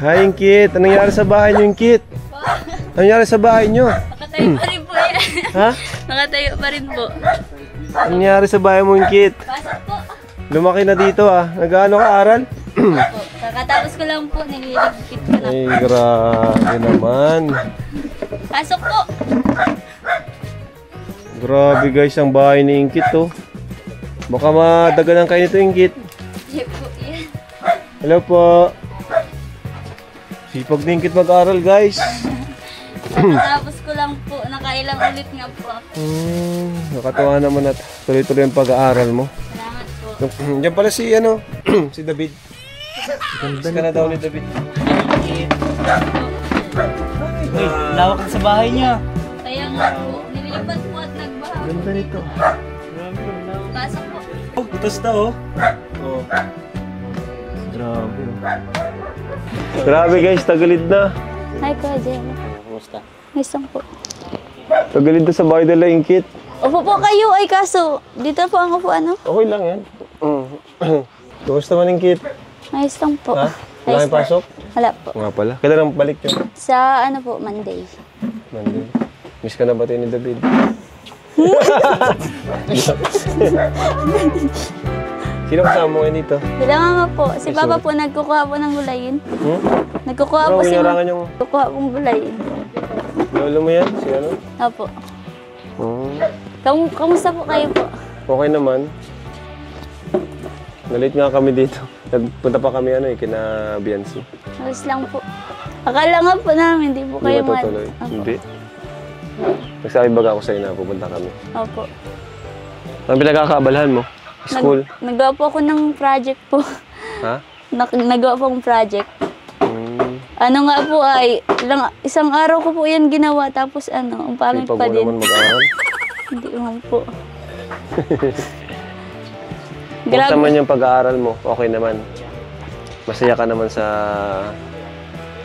Hi, Inkit. Anong nangyari sa bahay niyo, Inkit? Anong nangyari sa bahay niyo? Nakatayo pa rin po yan. Ha? Nakatayo pa rin po. Anong nangyari sa bahay mo, Inkit? Pasok po. Lumaki na dito, ah. Nag-ano ka, aral? Opo. Kakatapos ko lang po. Nililigpit ko na. Ay, grabe naman. Pasok po. Grabe, guys, ang bahay ni Inkit, oh. Baka madaganan kayo nito, Inkit. Hindi po yan. Hello po. Sipag ni Inkit mag-aral, guys. Kakatapos ko lang po. Nakailang ulit nga po ako. Nakatawa naman at tuloy-tuloy ang pag-aaral mo. Salamat po. Diyan pala si, ano, si David. Ganda ka na daw ni David. Uy, lawak sa bahay niya. Kaya nga po. Nililipat po at nagbaha. Ganda nito. Pasok po. Oh, butas na oh. Oh. Grabe. Grabe, guys, tagalid na. Hi, Kuya Jen. Kumusta? Isang po. Tagalid na sa bahay nila, Inkit. Upo po kayo ay kaso. Dito po ang upo ano? Okay lang yan. Kumusta man, Inkit? Ayos lang po. Ha? Wala kayong pasok? Wala po. Nga pala. Kailan ang balik nyo? Sa ano po, Monday. Monday. Miss ka na ba tayo ni David? Sino kasama mo ngayon dito? Sila mama po. Si Papa po nagkukuha po ng gulayin. Nagkukuha po si Binarangan yung nagkukuha pong gulayin. lolo mo yan? Si ano? Opo. Kamusta po kayo po? Okay naman. Nalit nga kami dito. Nagpunta pa kami kina Biancy. Ayos lang po. Akala nga po namin, hindi po kayo Hindi matutuloy? Opo. Hindi. Nagsabi baga ako sa'yo na pupunta kami. Opo. Ang pinagkakaabalahan mo? School? Nagawa po ako ng project po. Ha? Nagawa po akong project. Ano nga po ay, isang araw ko po yan ginawa, tapos ano, ang pangit Sipag pa mo din. naman mag-aaral. Hindi naman po. Kumusta naman yung pag-aaral mo? Okay naman? Masaya ka naman sa...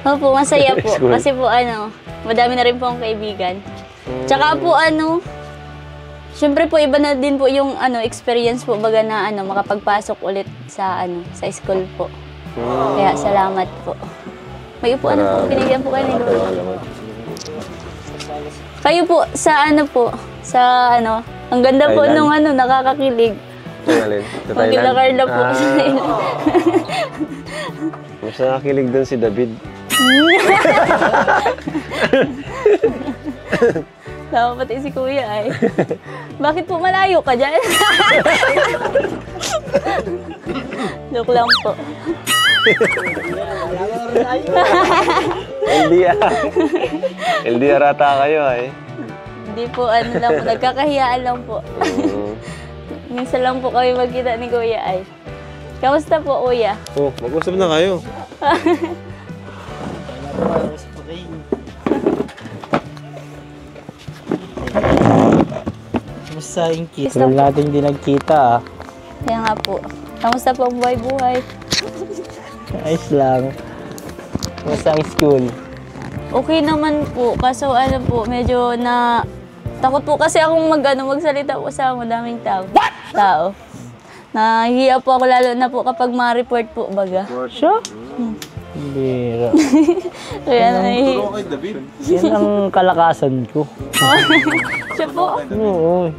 Opo, masaya po. School. Kasi po ano, madami na rin po akong kaibigan. Tsaka po ano, syempre po iba na din po yung ano, experience po baga na ano, makapagpasok ulit sa ano, sa school po. Kaya salamat po. May upuan po, binigyan po kayo ni Lolo. Kayo po, sa ano po, sa ano, ang ganda po Thailand. nung ano, nakakakilig. Alin? Sa Ang Carla po. Mas nakakilig doon si David. Tama pati si Kuya ay. Bakit po malayo ka dyan? Joke lang po. LDR ata kayo ay. Hindi po, ano lang po, nagkakahiyaan lang po. Minsan lang po kami magkita ni Kuya ay. Kamusta po, Kuya? Oh, mag-usap na kayo. Kumusta yung kita? Wala natin din nagkita ah. Kaya nga po. Kamusta po ang buhay-buhay? Ayos lang. Kumusta ang school? Okay naman po, kaso ano po, medyo na... Takot po kasi akong magsalita po sa madaming tao. Tao. Nahihiya po ako lalo na po kapag ma-report po baga. Siya? Bira. Kaya nahihiya. kay David. Yan ang kalakasan ko. Siya po. Oo,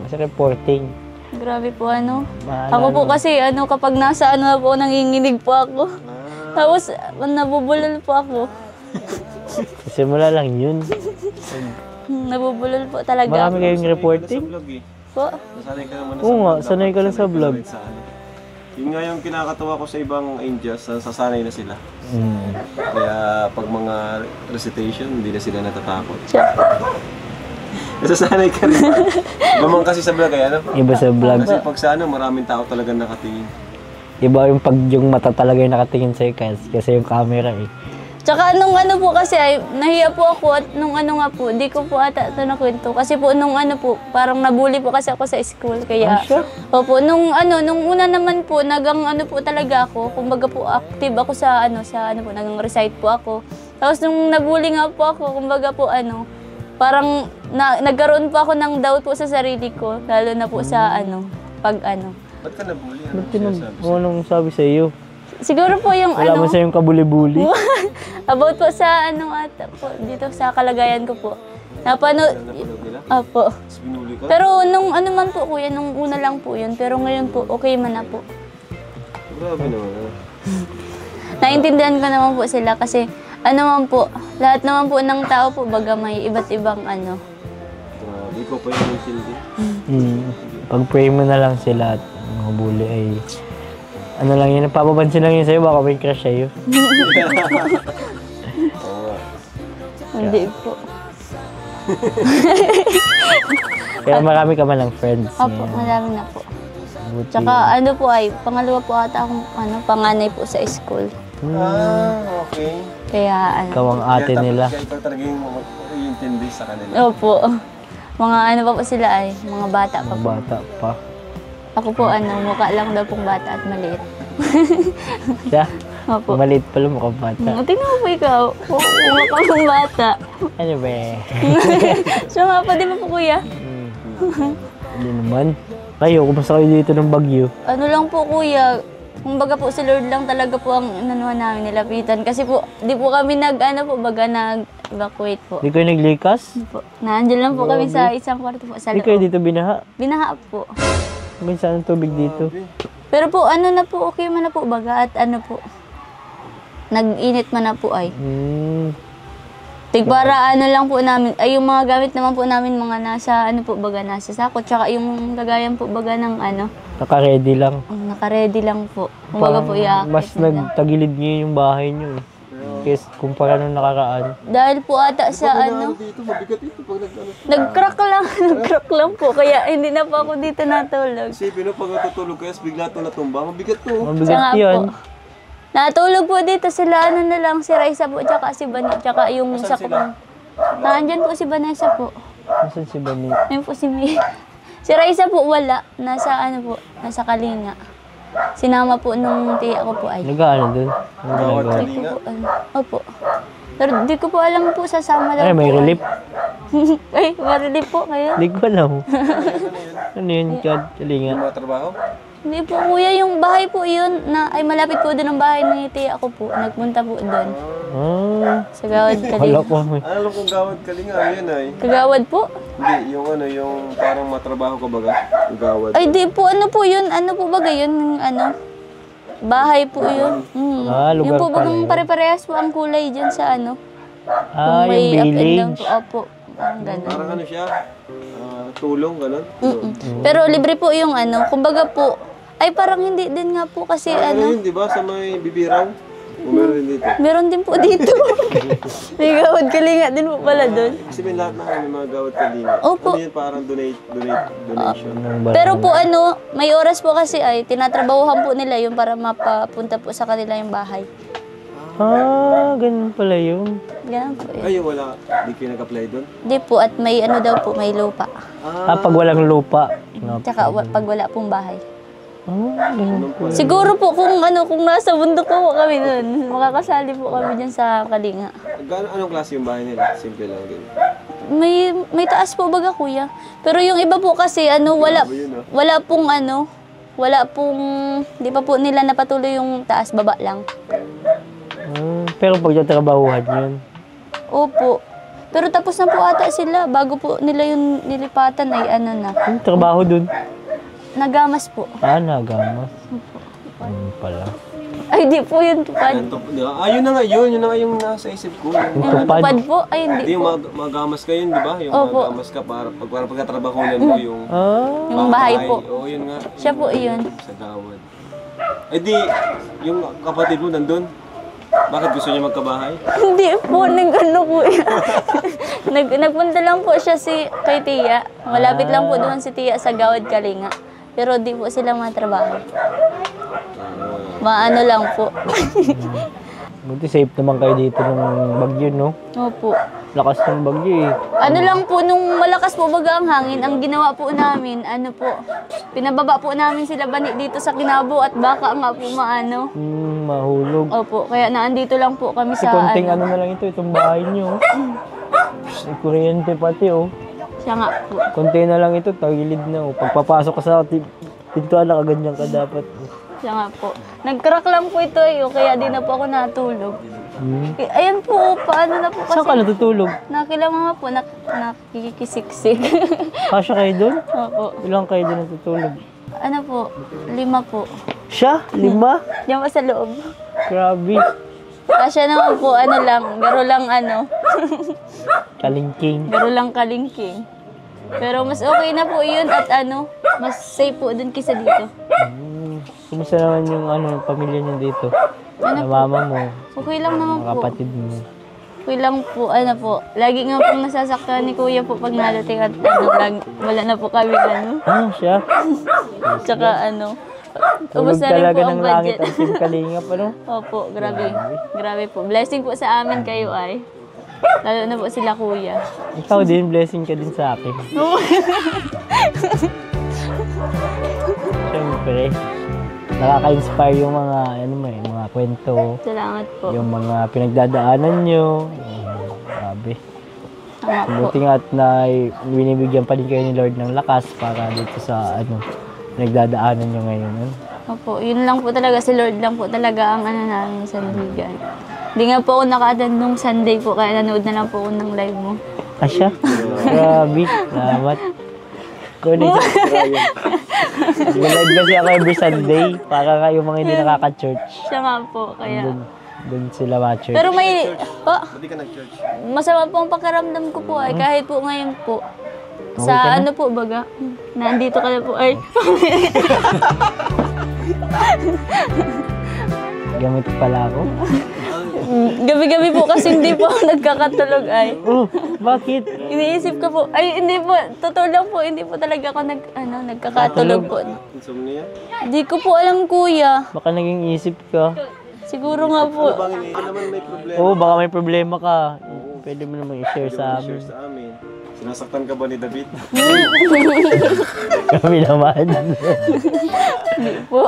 sa reporting. Grabe po ano. Bahala Ako po naman. kasi ano kapag nasa ano na po nanginginig po ako. Tapos nabubulol po ako. Simula lang yun. Nabubulol po talaga Marami ako. kayong reporting? Po. Nasanay ka naman Oo nga, sanay ka lang sa vlog. Yun nga yung kinakatawa ko sa ibang angels, sasanay na sila. Kaya pag mga recitation, hindi na sila natatakot. Siya. Nasasanay ka rin. Iba man kasi sa vlog ay ano? Iba sa vlog. Kasi pag sa ano, maraming tao talaga nakatingin. Iba yung pag yung mata talaga yung nakatingin sa'yo kasi yung camera eh. Tsaka nung ano po kasi ay nahiya po ako at nung ano nga po, di ko po ata ito nakwento. Kasi po nung ano po, parang nabully po kasi ako sa school. Kaya, opo, nung una naman po, nagang ano po talaga ako. Kumbaga po, active ako sa ano po, nagang recite po ako. Tapos nung nabully nga po ako, kumbaga po parang nagkaroon po ako ng doubt po sa sarili ko. Lalo na po sa pag ano. Ba't ka nabully? Ba't anong sabi sa iyo? Siguro po yung Wala mo sa yung kabuli-buli. about po sa ata po, dito sa kalagayan ko po. Napanood, Napanood nila? opo. Tapos binuli ka? Pero nung man po kuya, nung una lang po yun. Pero ngayon po, okay man na po. Grabe naman. Naintindihan ko naman po sila kasi man po, lahat naman po ng tao po baga may iba't ibang Grabe, ikaw pa yung intindi. Pag-pray mo na lang sila at mga bully ay ano lang yun, napapapansin lang yun sa'yo, baka may crush sa'yo. Oo nga. Hindi po. Kaya marami ka man lang friends. Opo, ngayon. marami na po. Buti. Tsaka po ay, pangalawa po ata akong panganay po sa school. Okay. Kaya Ikaw ang ate nila. Kaya ikaw talaga yung intindi sa kanila. Opo. Mga pa po sila ay, mga bata pa Mga po. bata pa. Ako po mukha lang daw pong bata at maliit. Siya, Opo. maliit pala mukhang bata. Tingnan mo po ikaw. Mukha pong bata. Ano ba? Siya nga pa, di ba po kuya? Hindi naman. Kayo, kumusta kayo dito ng Bagyo? Ano lang po kuya, kumbaga po si Lord lang talaga po ang inanuhan namin, nilapitan. Kasi po, di po kami nag-evacuate po. Hindi kayo naglikas? Po. Nandiyan lang po kami sa isang kwarto po sa Hindi kayo loob. dito binaha? Binaha po. Hanggang saan ang tubig dito? Pero po, na po, okay man na po baga at po, nag-init man na po ay. Para lang po namin, ay yung mga gamit naman po namin mga nasa, baga nasa sako, tsaka yung lagayan po baga ng Naka-ready lang. naka-ready lang po. Kumbaga po iakit Mas na lang. nagtagilid niyo yung bahay niyo. Kasi kumpara nung nakaraan. Dahil po ata sa Dito, mabigat ito pag nag-crack lang po, kaya hindi na po ako dito natulog. Isipin mo, pag natutulog kayo, bigla ito natumba, mabigat to. Siya Mabigat nga yan. po. Natulog po dito sila, na lang, si Raisa po, tsaka si Bani, tsaka yung Nasaan sa sila? Nandyan po si Vanessa po. Nasaan si Bani? Ayun po si May. Si Raisa po wala, nasa nasa Kalinga. Sinama po nung tiya ko po ay. Nag-ano dun? Ano ginagawa? Di ko po, opo. Pero di ko po alam po, sasama daw Ay, may po. relief? Ay, may relief po kayo. Hindi ko alam. Ano yun, Chad? Yung Kalinga. mga trabaho? Hindi po kuya, yung bahay po yun, ay malapit po doon ang bahay ni tiya ko po. Nagpunta po doon. Sa Gawad Wala Kalinga. ko. Ano kung gawad kalinga, yun ay. Kagawad po? Hindi, yung parang matrabaho ka baga, yung gawad. Ay di po, po yun? Ano po ba yun? Bahay po yun. Lugar Yung po pala bagang yun. pare-parehas po ang kulay dyan sa yung up and down village. po. Opo, parang gano'n. Parang ano siya, tulong, gano'n. Pero libre po yung kumbaga po, ay parang hindi din nga po kasi Ano yun, di ba, sa may bibiraw? O meron din dito. meron din po dito. May Gawad Kalinga din po pala doon. Kasi may lahat na may mga gawad kalinga. Opo. Ano yun, parang donation. Pero po may oras po kasi ay tinatrabahuhan po nila yun para mapapunta po sa kanila yung bahay. Ganun pala yun. Ganun po yun. Ay, wala, di kayo nag-apply doon? Di po, at may daw po, may lupa. Pag walang lupa. Tsaka pag wala pong bahay. Ganun pala. Siguro po kung kung nasa bundok po kami nun, makakasali po kami dyan sa Kalinga. Anong klase yung bahay nila? Simple lang din. May taas po baga kuya. Pero yung iba po kasi wala pong di pa po nila napatuloy yung taas, baba lang. Pero pag trabahuhan yun. Opo. Pero tapos na po ata sila bago po nila yung nilipatan ay na. Yung trabaho dun. Nagamas po. Nagamas. Ganun pala. Ay di po yun tupad. Yun na nga yung nasa isip ko. Yung tupad po ay Hindi hindi po. magamas ka yun, di ba? Yung Opo. magamas ka para pagkatrabahunan mo yung Yung bahay po. Oo, yun nga. Siya po yun. Sa gawad. Eh di, yung kapatid mo nandun, bakit gusto niya magkabahay? Hindi po, kuya. Nagpunta lang po siya kay Tia. Malapit lang po doon si Tia sa Gawad Kalinga. Pero di po sila matrabaho. Maano lang po. Buti safe naman kayo dito ng bagyo, no? Opo. Lakas ng bagyo eh. Lang po, nung malakas po baga ang hangin, ang ginawa po namin, pinababa po namin sila Bani dito sa Kinabo at baka nga po Mahulog. Opo, kaya naandito lang po kami Kasi sa konting na lang ito, itong bahay nyo. May kuryente pati, oh. Siya nga po. Konti na lang ito, tagilid na, oh. Pagpapasok ka sa pintuan, nakaganyan ka dapat. Siya nga po. Nag-crack lang po ito eh, kaya di na po ako natulog. Eh, ayan po, paano na po kasi. Saan ka natutulog? Nakila mama po, nakikisiksik. Kasya kayo doon? Opo. Ilang kayo doon natutulog? Ano po, 5 po. Siya? 5? Diyan pa sa loob. Grabe. Kasya naman po, ano lang, garo lang ano. Kalingking. Garo lang kalingking. Pero mas okay na po yun at ano, mas safe po dun kisa dito. Kumusta naman yung pamilya niyo dito? Na mama mo, Okay lang naman mga po. kapatid mo. Okay lang po, ano po. Lagi nga pong nasasaktan ni kuya po pag nadating at wala na po kami ano. Siya? Tsaka ano, Tulog ubos na rin talaga po ang ng langit budget. ang Team Kalingap, ano? Opo, grabe. Grabe po. Blessing po sa amin kayo ay. Lalo na po sila kuya. Ikaw din, blessing ka din sa akin. Siyempre, nakaka-inspire yung mga, mga kwento, Salamat po. yung mga pinagdadaanan nyo. Grabe. Tama po. Buti nga at na binibigyan pa din kayo ni Lord ng lakas para dito sa pinagdadaanan nyo ngayon. Opo, yun lang po talaga. Si Lord lang po talaga ang ano namin sa Sandigan. Hindi nga po ako naka-attend nung Sunday po, kaya nanood na lang po ako ng live mo. Asya? Grabe. Salamat. Kunin sa Nag-live kasi ako every Sunday para kayo mga hindi nakaka-church. Siya nga po, kaya. Doon sila ma-church. Pero may, Ba't di ka nag-church? masama po ang pakiramdam ko po ay kahit po ngayon po. Okay Sa ka na? ano po baga, nandito ka na po ay. Gamit pala ako. Gabi-gabi po kasi hindi po ako nagkakatulog ay. Oh, bakit? Iniisip ko po, ay hindi po, totoo lang po, hindi po talaga ako nagkakatulog po. Insomnia? Hindi ko po alam kuya. Baka naging isip ka. Siguro nga po. Bang hindi naman may problema. Oo, baka may problema ka. Pwede mo naman i-share sa amin. Share sa amin. Sinasaktan ka ba ni David? Kami naman. Hindi po.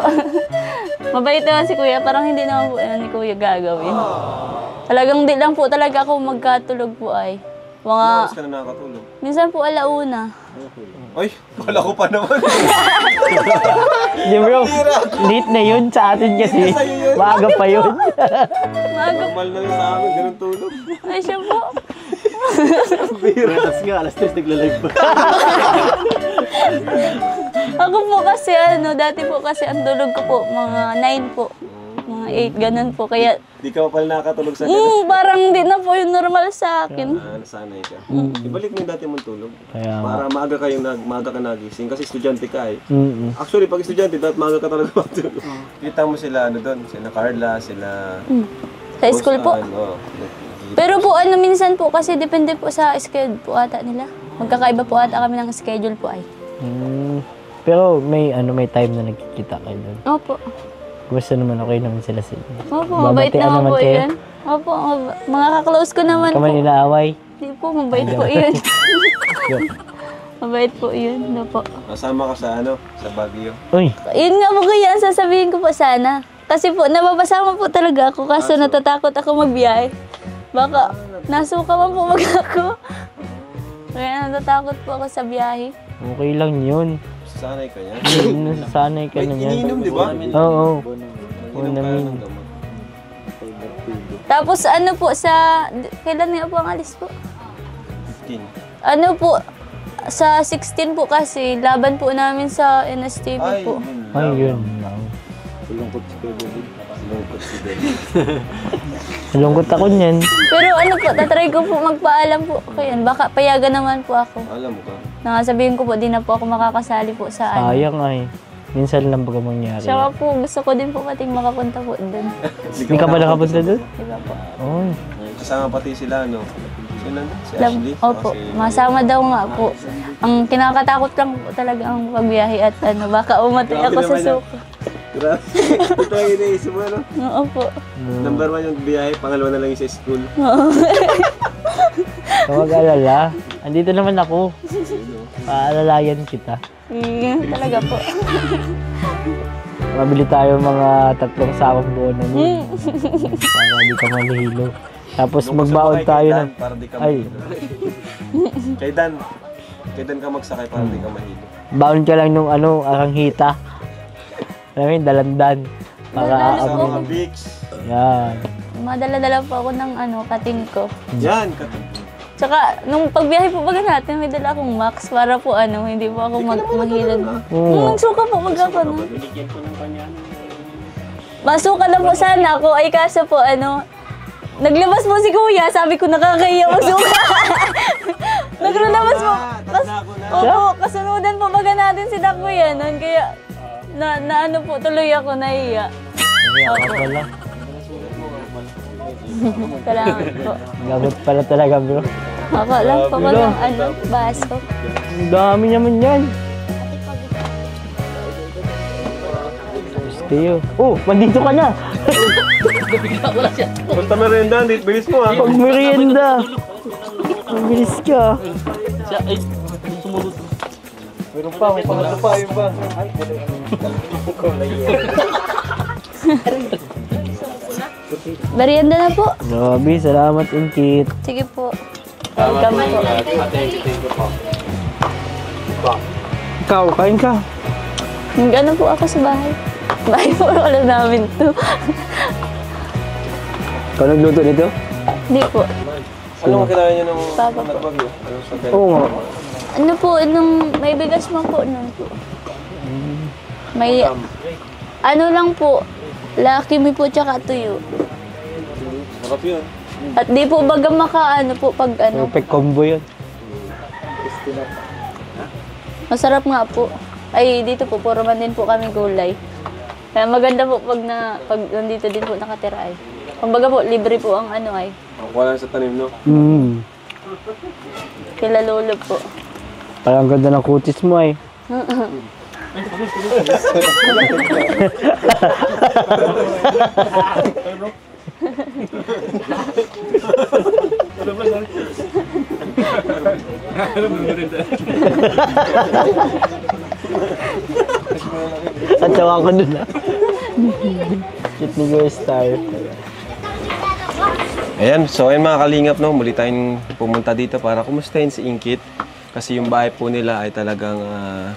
Mabait naman si kuya, parang hindi naman po ni kuya gagawin. Talagang di lang po talaga ako magkatulog po ay. Mga, Oras ka na nakakatulog. minsan po alauna. Ay, kala ko pa naman. Di bro, late na yun sa atin kasi. Maaga pa yun. Maaga. Normal na yun sa amin, ganun tulog. Ay siya po. Tapos nga, alas 3 nagla-live pa. Ako po kasi dati po kasi ang tulog ko po, mga 9 po. Mga 8, ganun po. Kaya, Di ka pa pala nakakatulog sa ganun. parang di na po yung normal sa akin. Nasanay ka. Ibalik mo yung dati mong tulog. Kaya Para maaga ka nagising. Kasi estudyante ka eh. Mm-mm. Actually, pag estudyante, dapat maaga ka talaga matulog. Kita mo sila doon, sila Carla, sila... Sa school po. Pero po minsan po kasi depende po sa schedule po ata nila. Magkakaiba po ata kami ng schedule po ay. Pero may time na nagkikita kayo doon. Opo. Gusto naman okay naman sila sila. Opo, mabait Babatian naman naman po kayo? yun. Opo, mga kaklose ko naman po. Kaman inaaway. Hindi po, mabait po yun. Mabait po yun. Opo. Kasama ka sa sa Baguio. Uy, Yun nga po kaya ang sasabihin ko po sana. Kasi po, nababasama po talaga ako kaso natatakot ako magbiyahe. Baka nasuka man po ako. Kaya natatakot po ako sa biyahe. okay lang yun. Sanay ka yan. Nasanay ka na yan. Iniinom, di ba? Oo. Iniinom ka ng gamot. Tapos po kailan nga po ang alis po? 15. Po, sa 16 po kasi, laban po namin sa NSTV Ay, po. Ay, yun lang. Lungkot si David. Lungkot si David. Nalungkot ako niyan. Pero po, tatry ko po magpaalam po. Kaya baka payagan naman po ako. Alam mo ka. Nakasabihin ko po, di na po ako makakasali po sa Sayang ay. Minsan lang baga mangyari. Tsaka po, gusto ko din po pating makapunta po doon. Hindi ka ba nakapunta doon? Diba po? Oo. Kasama pati sila, Sino? Si Alam, Ashley? opo, masama daw nga po. Ang kinakatakot lang po talaga ang pagbiyahe at baka umatay ako sa suko. Grabe. Ito ang iniisip mo, Opo. Number 1 yung biyahe, pangalawa na lang yung sa school. Huwag alala. Andito naman ako. Paalalayan kita. Talaga po. Mabili tayo mga 3 sakong buo na nun. Para di ka malihilo. Tapos magbaon tayo ng... Para di ka Ay. mahilo. Kay Dan ka magsakay para di ka mahilo. Baon ka lang nung aranghita. Alam mo yung dalandan. Para Dalandan Sa amin. mga Vicks. Yan. Madala-dala po ako ng kating ko. Yan. Tsaka, nung pagbiyahe po baga natin, may dala akong max para po hindi po ako mahilan. Oo. Magsuka po, magkakano. Masuka lang po sana ako, ay kaso po naglabas po si kuya, sabi ko nakakaya magsuka. Naglabas po. Opo, kasunudan po baga natin si kuya nun, kaya na po, tuloy ako nahiya. Nahiya ka pala. Salamat po. Gamot pala talaga, bro. Ako lang po ko ng baso. Ang dami naman yan. Teo. Oh, mandito ka na. Basta merienda, bilis mo ha. Pag merienda. Mabilis ka. Meron pa, may pangatlo pa, yun ba? Merienda na po. Grabe, salamat, Inkit. Sige po. Welcome po. Ikaw, kain ka. Nag-ano po ako sa bahay. Bahay po wala namin to. Ikaw nagluto nito? Hindi po. Ano mo kailangan nyo nung Papa po. nagbagyo? Ano sa Oo nga. Ano po, nung may bigas man po nun po. May, lang po, Lucky Me po tsaka tuyo. Sarap yun. At di po baga po pag Perfect combo yun. Masarap nga po. Ay, dito po, puro man din po kami gulay. Kaya maganda po pag nandito din po nakatira ay. Kumbaga po, libre po ang ay. Wala sa tanim, no? Kila lolo po. Parang ganda ng kutis mo eh. At tawa ko dun ah. Cute ni Kuya Star. Ayan, so ayun mga kalingap, no? Muli tayong pumunta dito para kumustahin si Inkit. Kasi yung bahay po nila ay talagang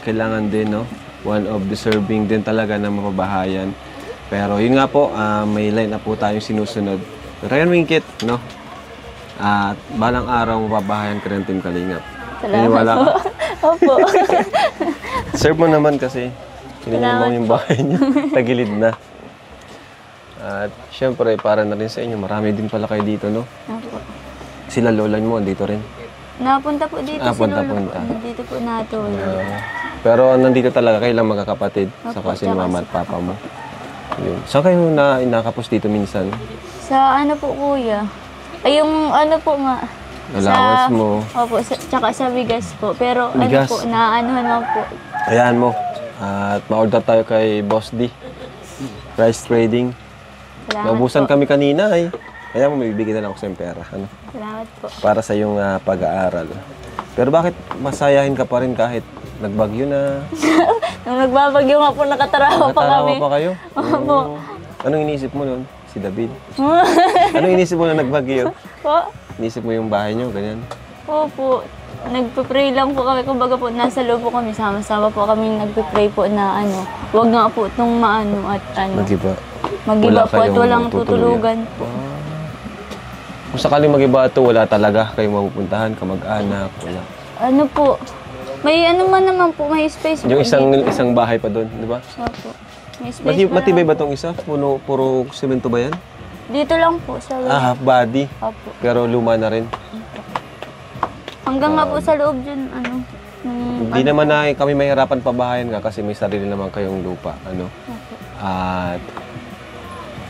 kailangan din, no? One of deserving din talaga ng mapabahayan. Pero yun nga po, may line na po tayong sinusunod. Pero ayun, Inkit, no? At balang araw mapabahayan ka rin Team Kalingap. Naniniwala ka? Opo. Serve mo naman kasi. Sinigyan mo yung bahay niyo. Tagilid na. At syempre, para na rin sa inyo, marami din pala kayo dito, no? Opo. Sila lola mo, dito rin. Napunta po dito si Punta. lolo po. Dito po natulog. Pero nandito talaga kayo lang magkakapatid. Saka si mama at papa mo. Yun. Saan kayo nakapos dito minsan? Sa po kuya? Ay yung po nga. Allowance mo. Opo, tsaka sa bigas po. Pero Bigas. po, naanuhan mo po. Ayan mo. At ma-order tayo kay Boss D. Rice Trading. Salamat Naubusan po. kami kanina eh. Kaya mo may bibigyan na lang ako sa pera. Ano? Salamat po. Para sa iyong pag-aaral. Pero bakit masayahin ka pa rin kahit nagbagyo na? Nung nagbabagyo nga po, nakatarawa pa Natarawa kami. pa kayo? Opo. Anong inisip mo nun? Si David. Anong inisip mo na nagbagyo? Po? Inisip mo yung bahay nyo, ganyan. Opo. Nagpe-pray lang po kami. Kumbaga po, nasa loob po kami. Sama-sama po kami nagpe-pray po na huwag nga po itong at Mag-iba. mag-iba Wala po at kayong walang tutuluyan. tutulugan po. Kung sakaling mag-iba ito, wala talaga kayong mapupuntahan, kamag-anak, wala. Ano po, may man naman po, may space Yung po dito. isang bahay pa doon, di ba? Opo. May space pa Matibay lang. ba itong isa? Puro semento ba yan? Dito lang po sa loob. Half body. Opo. Pero luma na rin. Hanggang nga po sa loob dyan, Hindi naman na kami mahirapan pabahayan ka kasi may sarili naman kayong lupa. At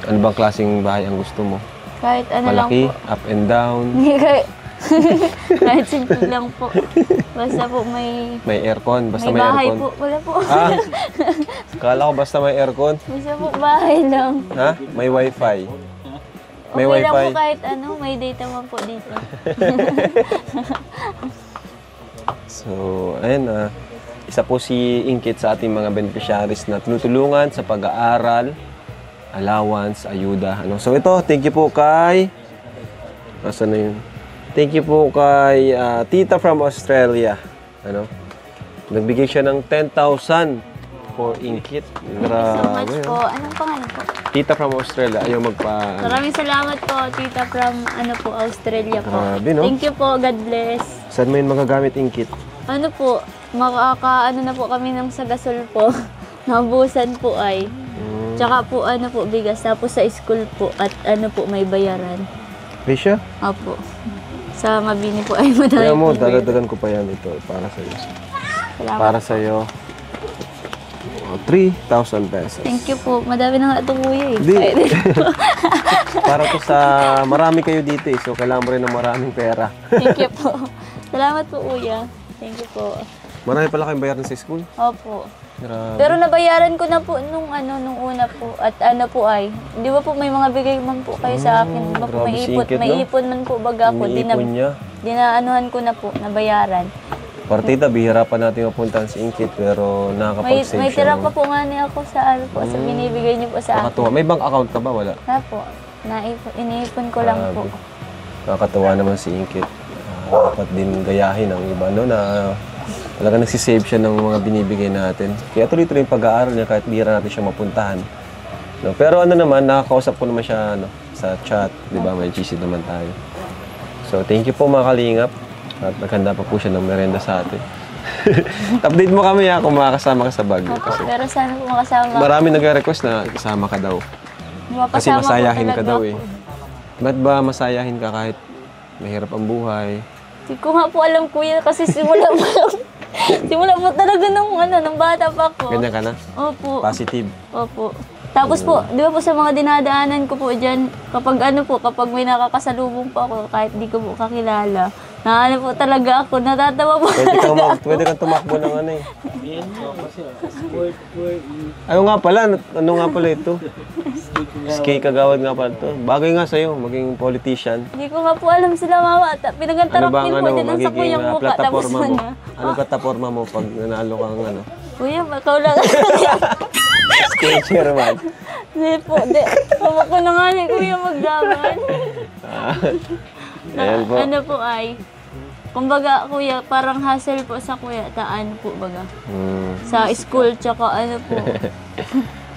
ano bang klaseng bahay ang gusto mo? kahit lang Malaki, po. up and down, Hindi kahit simple lang po. Basta po may may aircon, basta may bahay aircon. po. Wala po. Kala ko basta may aircon. Basta po bahay lang. Ha? May wifi. May Okay lang wifi. po kahit may data man po dito. So, ayun isa po si Inkit sa ating mga beneficiaries na tinutulungan sa pag-aaral, allowance, ayuda. So ito, thank you po kay... Asan na yun? Thank you po kay Tita from Australia. Nagbigay siya ng 10,000 for Inkit. Thank you so much Grabe. po. Anong pangalan po? Tita from Australia, ayaw Maraming salamat po, tita from Australia po. Grabe, no? Thank you po, God bless. Saan mo yun magagamit Inkit? Ano po, makakaano na po kami ng sagasol po. Nabusan po ay. Tsaka po bigas. Tapos sa school po at may bayaran. Risha? Opo. Sa Mabini po ay madami Kaya mo, pong bayaran. dadagan ko pa yan ito para sa'yo. Salamat. Para sa'yo, 3,000 pesos. Thank you po. Madami na nga ito kuya eh. Hindi. Ay, Para to sa marami kayo dito eh. So, kailangan mo rin ng maraming pera. Thank you po. Salamat po kuya. Thank you po. Marami pala kayong bayaran sa school. Opo. Grabe. Pero nabayaran ko na po nung una po. At po ay, di ba po may mga bigay man po kayo sa akin. Di ba po grabe may si ipon, Ingkit, may no? ipon man po baga ako. Iniipon niya. Dinaanuhan ko na po, nabayaran. Partida, bihira pa natin mapuntahan si Inkit pero nakakapag-save May siya. tira no? pa po nga niya ako sa sa binibigay niyo po sa akin. Nakakatuwa. May bank account ka ba? Wala. Wala po. Iniipon ko lang po. Grabe. Nakakatuwa naman si Inkit. Dapat din gayahin ang iba, no? Na talaga nagsisave siya ng mga binibigay natin. Kaya tuloy-tuloy yung pag-aaral niya kahit bihira natin siya mapuntahan. No? Pero nakakausap ko naman siya sa chat. Di ba? May GC naman tayo. So, thank you po mga kalingap. At naghanda pa po siya ng merenda sa atin. Update mo kami kung makakasama ka sa Baguio. Kasi Pero sana po makasama. marami nagre-request na isama ka daw. Kasi Mapasama po masayahin ka talaga daw po. eh. Ba't ba masayahin ka kahit mahirap ang buhay? Hindi ko nga po alam kuya kasi simula po talaga nung bata pa ako. Ganyan ka na? Opo. Positive. Opo. Tapos po, di ba po sa mga dinadaanan ko po dyan, kapag kapag may nakakasalubong po ako, kahit di ko po kakilala, po talaga ako, natatawa po talaga. Pwede kang tumakbo ng ano eh. Ayaw nga pala, ano nga pala ito? Skate kagawad nga pala ito. Bagay nga sa'yo, maging politician. Hindi ko nga po alam sila mama. Pinagantarakin po din ang sa kuyang mukha. Tapos plataforma mo? na. Anong plataforma mo pag nanalo kang ano? Kuya, ikaw lang. Skate chairman. Hindi po, di. Mama ko na nga ni kuya maglaban. Ayan po. Ano po ay, kumbaga kuya, parang hassle po sa kuya, taan po baga. Sa school, tsaka po.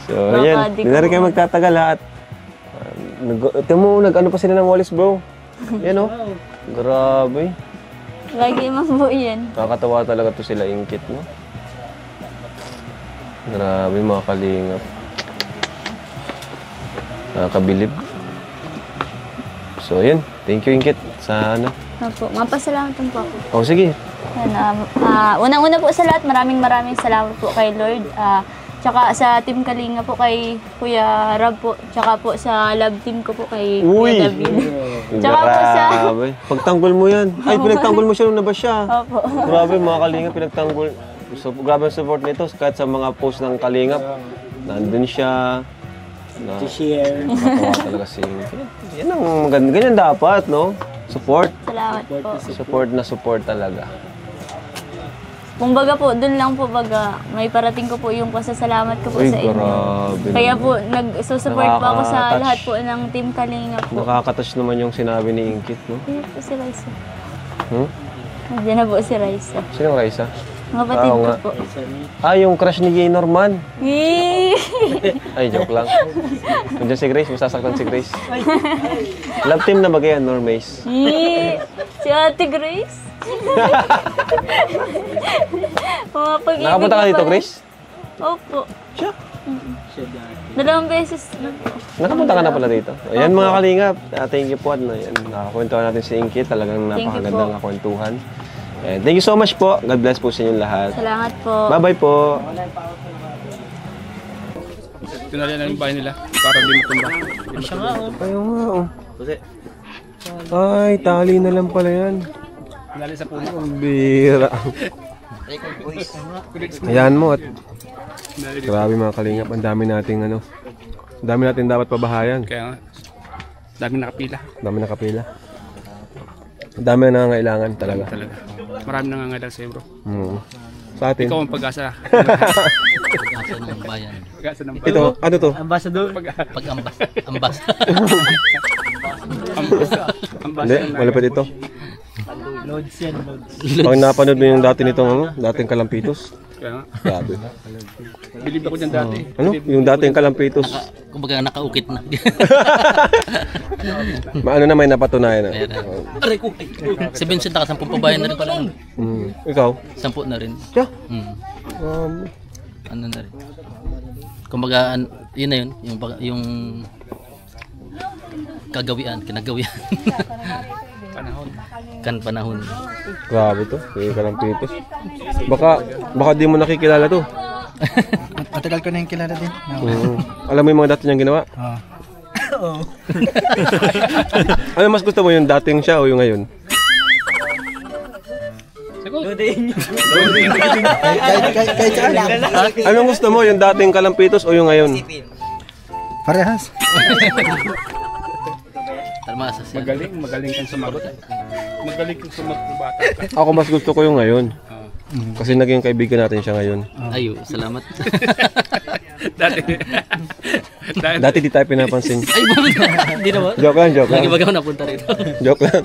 So, Baka ayan. di Hindi na ko- rin kayo magtatagal lahat. Ito mo, nag-ano pa sila ng Wallace, bro. Yan, oh. Grabe. Lagi man po yan. Nakakatawa talaga to sila Inkit, no? Grabe, mga kalingap. Nakakabilib. So, yun. Thank you, Inkit, sa ano. Opo, mapasalamatan po ako. Oh, sige. Unang-una po sa lahat, maraming salamat po kay Lord. Tsaka sa Team Kalinga po kay Kuya Rab po. Tsaka po sa love team ko po kay Uy! Kuya David. Tsaka po sa... Grabe. Pagtanggol mo yan. Ay, pinagtanggol mo siya nung nabas siya. Opo. Grabe, mga kalingap, pinagtanggol. So, grabe ang support nito. Kahit sa mga post ng kalingap, nandun siya. To share. Nakatawa talaga si Inkit. Yan ang maganda. Ganyan dapat, no? Support. Salamat po. Support talaga. Kumbaga po, dun lang po baga, may parating ko po yung pasasalamat ko po Uy, sa inyo. grabe. Kaya po, nag-support po ako sa Nakaka-touch. lahat po ng Team Kalinga po. Nakakatouch naman yung sinabi ni Inkit, no? Ayan po si Raisa. Hmm? Nandiyan na po si Raisa. Sino Raisa? Mga batid Oo ko nga. po. Yung crush ni Gay Norman. Yee! Ay, joke lang. Nandiyan si Grace, masasaktan si Grace. Love team na ba kaya, Normace? Yee! Si Ate Grace. Nakapunta ka dito, Grace? Opo. Siya. 2 beses na po. Nakapunta ka na pala dito. Ayan mga kalingap. Thank you po. Nakakwentuhan natin si Inkit. Talagang Thank you napakagandang po. kwentuhan. And thank you so much po. God bless po sa inyong lahat. Salamat po. Bye-bye po. Tinali na yung bahay nila para di matumba. Ayaw nga, oh. Ay, tali na lang pala yan. Tinali sa puno. Ang bira. Ayan mo at grabe mga kalingap. Ang dami nating ano. Ang dami natin dapat pabahayan. Kaya nga, dami nakapila Ang dami nakapila. Ang dami na nangangailangan talaga. talaga. Marami nangangalang sa'yo bro. Sa atin. Ikaw ang pag-asa. Pag-asa ng bayan. Pag-asa ng Ito, ano to? Ambassador. Pag-ambas. Ambas. Hindi, malapit ito. Loads yan, loads. Pag napanood mo yung dati nitong ano, dating Kalampitos. Kaya nga, Grabe. bilib ako dyan dati. Ano? Yung dating kalampitos. Kumbaga nakaukit na. Maano na may napatunayan na. Ayan. Aray ko. Si Vincent naka 10 pabayan na rin pala. Ikaw? 10 na rin. Siya? Mm. Ano na rin. Kumbaga, yun na yun. Yung kagawian, kinagawian. Panahon. Grabe to. Yung kalampitos. Baka di mo nakikilala to. Matagal ko na yung kilala din. Alam mo yung mga dati niyang ginawa? Oo. Ano mas gusto mo, yung dating siya o yung ngayon? Kahit saan lang. Anong gusto mo, yung dating kalampitos o yung ngayon? Parehas. Tarmasa siya. Magaling kang sumagot. Magaling kang sumagot ng bata ka. Ako mas gusto ko yung ngayon. Kasi naging kaibigan natin siya ngayon. Ayo, salamat. Dati di tayo pinapansin. Ay, bakit? Hindi naman. Joke lang. Lagi baga ako napunta rito. Joke lang.